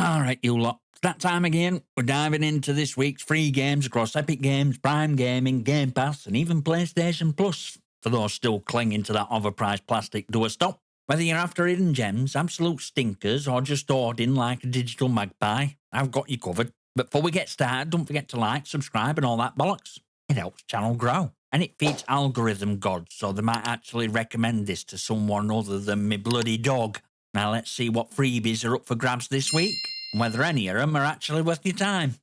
Alright, you lot. It's that time again. We're diving into this week's free games across Epic Games, Prime Gaming, Game Pass, and even PlayStation Plus. For those still clinging to that overpriced plastic doorstop. Whether you're after hidden gems, absolute stinkers, or just hoarding like a digital magpie, I've got you covered. But before we get started, don't forget to like, subscribe, and all that bollocks. It helps channel grow. And it feeds algorithm gods, so they might actually recommend this to someone other than me bloody dog. Now let's see what freebies are up for grabs this week, and whether any of them are actually worth your time.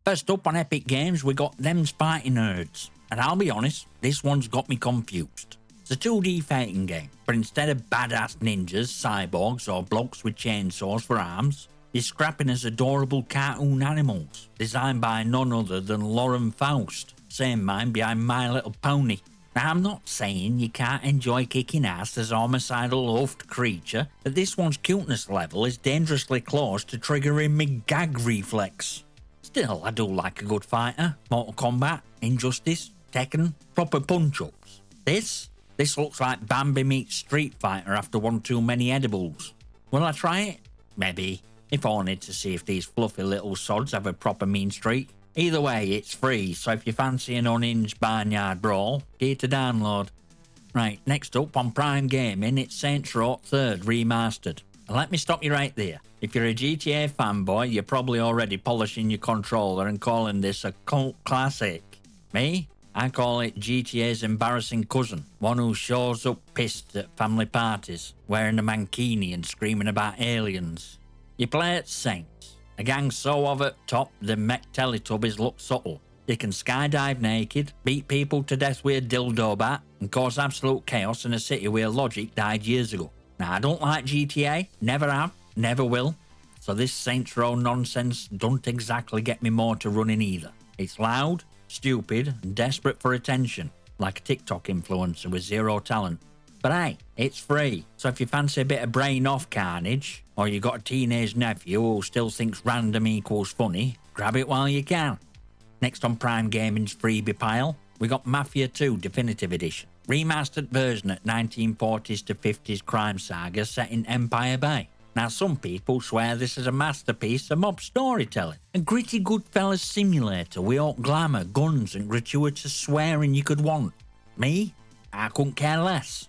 First up on Epic Games, we got Them's Fightin Nerds. And I'll be honest, this one's got me confused. It's a 2D fighting game, but instead of badass ninjas, cyborgs, or blokes with chainsaws for arms, you're scrapping as adorable cartoon animals, designed by none other than Lauren Faust, same mind behind My Little Pony. Now, I'm not saying you can't enjoy kicking ass as a homicidal hoofed creature, but this one's cuteness level is dangerously close to triggering me gag reflex. Still, I do like a good fighter. Mortal Kombat, Injustice, Tekken, proper punch-ups. This looks like Bambi meets Street Fighter after one too many edibles. Will I try it? Maybe. If only to see if these fluffy little sods have a proper mean streak. Either way, it's free, so if you fancy an unhinged barnyard brawl, get to download. Right, next up on Prime Gaming, it's Saints Row 3rd Remastered. And let me stop you right there. If you're a GTA fanboy, you're probably already polishing your controller and calling this a cult classic. Me? I call it GTA's embarrassing cousin, one who shows up pissed at family parties, wearing a mankini and screaming about aliens. You play as Saints, a gang so over top the mech Teletubbies look subtle. You can skydive naked, beat people to death with a dildo bat, and cause absolute chaos in a city where logic died years ago. Now, I don't like GTA, never have, never will, so this Saints Row nonsense don't exactly get me more to running either. It's loud, stupid, and desperate for attention, like a TikTok influencer with zero talent. But hey, it's free, so if you fancy a bit of brain-off carnage, or you got a teenage nephew who still thinks random equals funny, grab it while you can. Next on Prime Gaming's freebie pile, we got Mafia 2 Definitive Edition. Remastered version at 1940s to 50s crime saga set in Empire Bay. Now, some people swear this is a masterpiece of mob storytelling. A gritty Goodfellas simulator with all glamour, guns, and gratuitous swearing you could want. Me? I couldn't care less.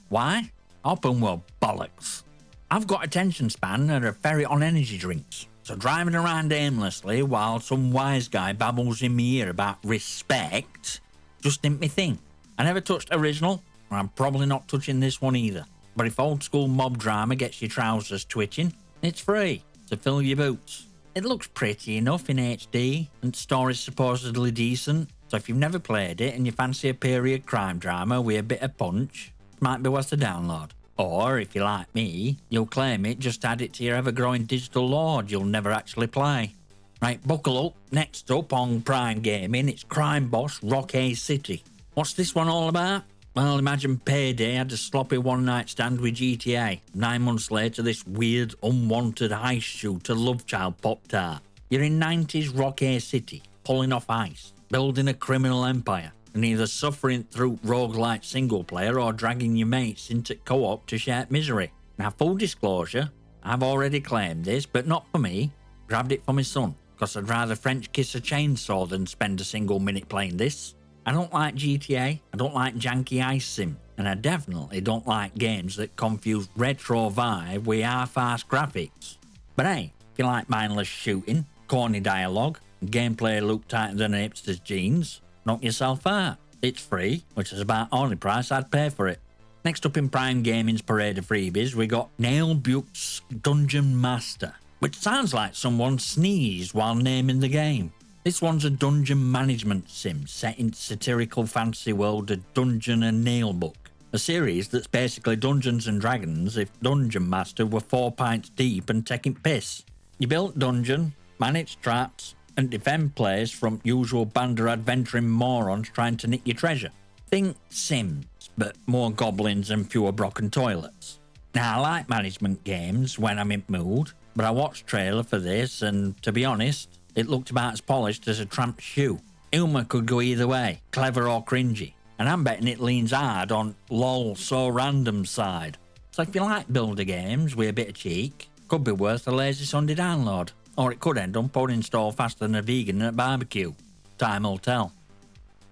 Why? Open world bollocks. I've got attention span and a ferret on energy drinks, so driving around aimlessly while some wise guy babbles in my ear about respect just ain't me thing. I never touched original, and I'm probably not touching this one either. But if old school mob drama gets your trousers twitching, it's free to fill your boots. It looks pretty enough in HD, and the story's supposedly decent, so if you've never played it and you fancy a period crime drama with a bit of punch, it might be worth a download. Or, if you're like me, you'll claim it, just add it to your ever-growing digital load you'll never actually play. Right, buckle up. Next up on Prime Gaming, it's Crime Boss Rockay City. What's this one all about? Well, imagine Payday had a sloppy one-night stand with GTA. 9 months later, this weird, unwanted heist shooter love child popped out. You're in 90s Rockay City, pulling off ice, building a criminal empire, and either suffering through roguelite single-player or dragging your mates into co-op to share misery. Now, full disclosure, I've already claimed this, but not for me. Grabbed it for my son, because I'd rather French kiss a chainsaw than spend a single minute playing this. I don't like GTA, I don't like janky ice sim, and I definitely don't like games that confuse retro vibe with half-assed graphics. But hey, if you like mindless shooting, corny dialogue, and gameplay look tighter than a hipster's jeans, knock yourself out. It's free, which is about the only price I'd pay for it. Next up in Prime Gaming's parade of freebies, we got Naheulbeuk's Dungeon Master, which sounds like someone sneezed while naming the game. This one's a dungeon management sim set in satirical fantasy world of Dungeon and Naheulbeuk, a series that's basically Dungeons and Dragons if Dungeon Master were 4 pints deep and taking piss. You build dungeon, manage traps, and defend players from usual band of adventuring morons trying to nick your treasure. Think Sims, but more goblins and fewer broken toilets. Now, I like management games when I'm in mood, but I watched trailer for this and, to be honest, it looked about as polished as a tramp's shoe. Humour could go either way, clever or cringy, and I'm betting it leans hard on lol so random side. So if you like builder games with a bit of cheek, could be worth a lazy Sunday download, or it could end up uninstalled faster than a vegan at barbecue. Time will tell.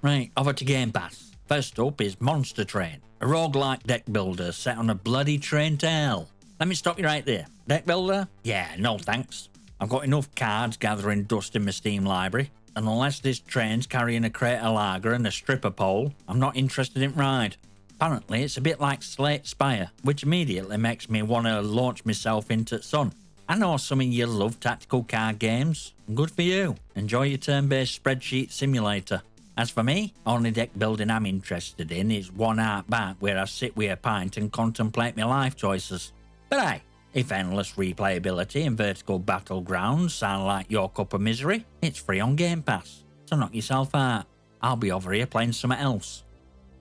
Right, over to Game Pass. First up is Monster Train, a roguelike deck builder set on a bloody train to hell. Let me stop you right there. Deck builder? Yeah, no thanks. I've got enough cards gathering dust in my Steam library, and unless this train's carrying a crate of lager and a stripper pole, I'm not interested in ride. Apparently, it's a bit like Slate Spire, which immediately makes me want to launch myself into the sun. I know some of you love tactical card games. Good for you. Enjoy your turn-based spreadsheet simulator. As for me, only deck building I'm interested in is one art back where I sit with a pint and contemplate my life choices. But hey, if endless replayability and vertical battlegrounds sound like your cup of misery, it's free on Game Pass, so knock yourself out. I'll be over here playing something else.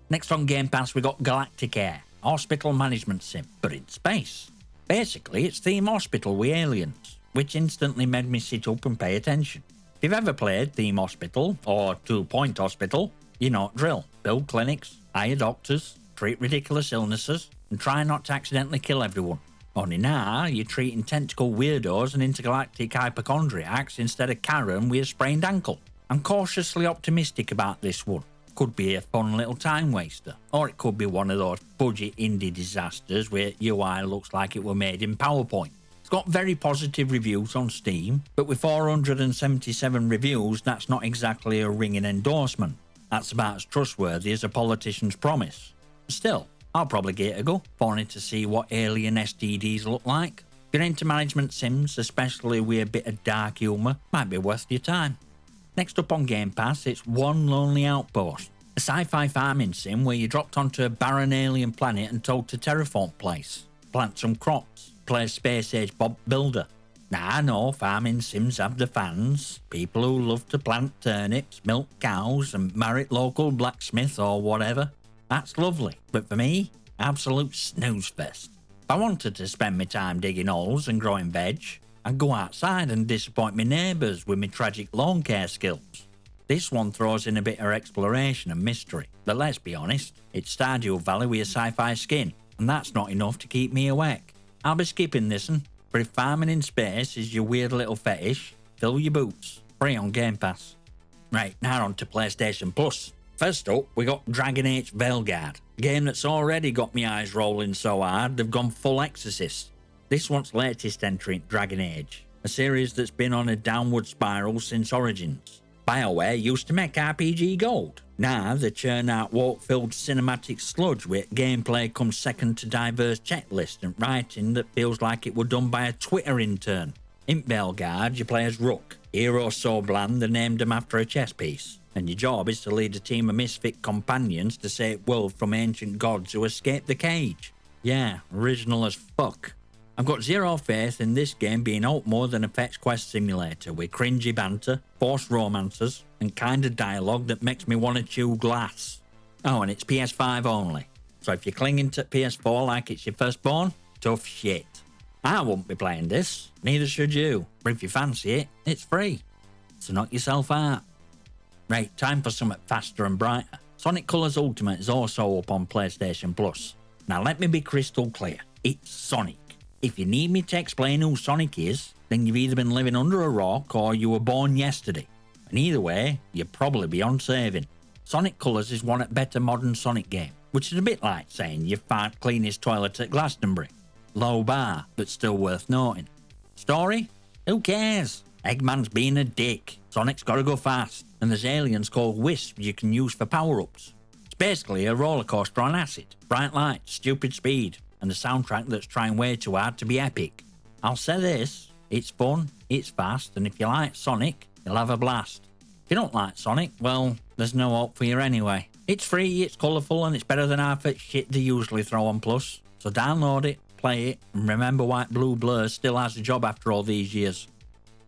Next on Game Pass we got Galacticare, hospital management sim, but in space. Basically, it's Theme Hospital with aliens, which instantly made me sit up and pay attention. If you've ever played Theme Hospital, or 2 Point Hospital, you know the drill. Build clinics, hire doctors, treat ridiculous illnesses, and try not to accidentally kill everyone. Only now, you're treating tentacle weirdos and intergalactic hypochondriacs instead of Karen with a sprained ankle. I'm cautiously optimistic about this one. Could be a fun little time waster, or it could be one of those budget indie disasters where UI looks like it were made in PowerPoint. It's got very positive reviews on Steam, but with 477 reviews, that's not exactly a ringing endorsement. That's about as trustworthy as a politician's promise. Still, I'll probably give it a go, wanting to see what alien STDs look like. If you're into management sims, especially with a bit of dark humour, might be worth your time. Next up on Game Pass, it's One Lonely Outpost, a sci-fi farming sim where you're dropped onto a barren alien planet and told to terraform place, plant some crops, play a space-age Bob Builder. Now I know farming sims have the fans, people who love to plant turnips, milk cows and marry local blacksmith or whatever. That's lovely, but for me, absolute snooze fest. If I wanted to spend my time digging holes and growing veg, I'd go outside and disappoint my neighbours with my tragic lawn care skills. This one throws in a bit of exploration and mystery, but let's be honest, it's Stardew Valley with a sci-fi skin, and that's not enough to keep me awake. I'll be skipping this one, but if farming in space is your weird little fetish, fill your boots. Free on Game Pass. Right, now on to PlayStation Plus. First up, we got Dragon Age Veilguard, a game that's already got me eyes rolling so hard they've gone full Exorcist. This one's latest entry in Dragon Age, a series that's been on a downward spiral since Origins. BioWare used to make RPG gold. Now they churn out woke-filled cinematic sludge where gameplay comes second to diverse checklist and writing that feels like it were done by a Twitter intern. In Veilguard, you play as Rook, hero so bland they named him after a chess piece, and your job is to lead a team of misfit companions to save world from ancient gods who escaped the cage. Yeah, original as fuck. I've got zero faith in this game being out more than a fetch quest simulator with cringy banter, forced romances, and kind of dialogue that makes me want to chew glass. Oh, and it's PS5 only, so if you're clinging to PS4 like it's your firstborn, tough shit. I won't be playing this, neither should you, but if you fancy it, it's free, so knock yourself out. Right, time for something faster and brighter. Sonic Colors Ultimate is also up on PlayStation Plus. Now let me be crystal clear, it's Sonic. If you need me to explain who Sonic is, then you've either been living under a rock or you were born yesterday. And either way, you're probably beyond saving. Sonic Colors is one of the better modern Sonic game, which is a bit like saying you found cleanest toilet at Glastonbury. Low bar, but still worth noting. Story? Who cares? Eggman's being a dick, Sonic's gotta go fast, and there's aliens called Wisps you can use for power-ups. It's basically a roller coaster on acid, bright lights, stupid speed, and a soundtrack that's trying way too hard to be epic. I'll say this, it's fun, it's fast, and if you like Sonic, you'll have a blast. If you don't like Sonic, well, there's no hope for you anyway. It's free, it's colourful, and it's better than half that shit they usually throw on Plus. So download it, play it, and remember why Blue Blur still has a job after all these years.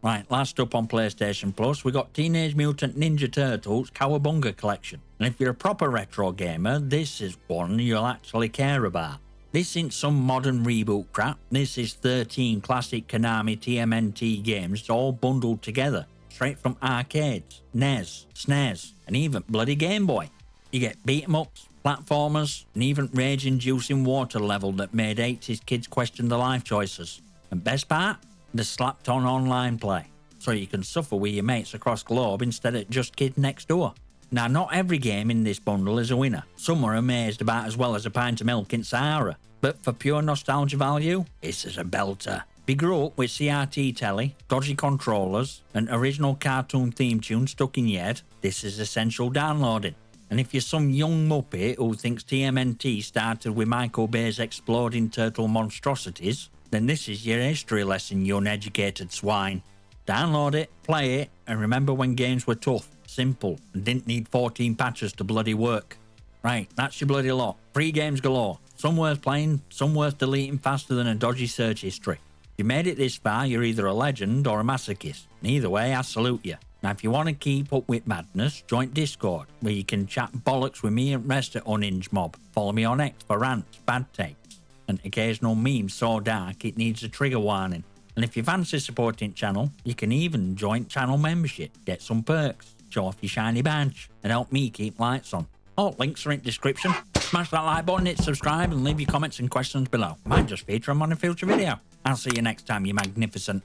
Right, last up on PlayStation Plus, we got Teenage Mutant Ninja Turtles Cowabunga Collection. And if you're a proper retro gamer, this is one you'll actually care about. This ain't some modern reboot crap, this is 13 classic Konami TMNT games all bundled together, straight from arcades, NES, SNES, and even bloody Game Boy. You get beat-em-ups, platformers, and even rage-inducing water level that made 80s kids question their life choices. And best part? The slapped-on online play, so you can suffer with your mates across globe instead of just kids next door. Now, not every game in this bundle is a winner. Some are amazed about as well as a pint of milk in Sahara. But for pure nostalgia value, this is a belter. If you grew up with CRT telly, dodgy controllers, and original cartoon theme tune stuck in your head, this is essential downloading. And if you're some young muppet who thinks TMNT started with Michael Bay's exploding turtle monstrosities, then this is your history lesson, you uneducated swine. Download it, play it, and remember when games were tough, simple, and didn't need 14 patches to bloody work. Right, that's your bloody lot. Free games galore. Some worth playing, some worth deleting faster than a dodgy search history. If you made it this far, you're either a legend or a masochist. And either way, I salute you. Now, if you want to keep up with madness, join Discord, where you can chat bollocks with me and rest at Unhinged Mob. Follow me on X for rants, bad takes, and occasional memes so dark it needs a trigger warning. And if you fancy supporting channel, you can even join channel membership, get some perks, show off your shiny badge, and help me keep lights on. All links are in the description. Smash that like button, hit subscribe, and leave your comments and questions below. Might just feature them on a future video. I'll see you next time, you magnificent.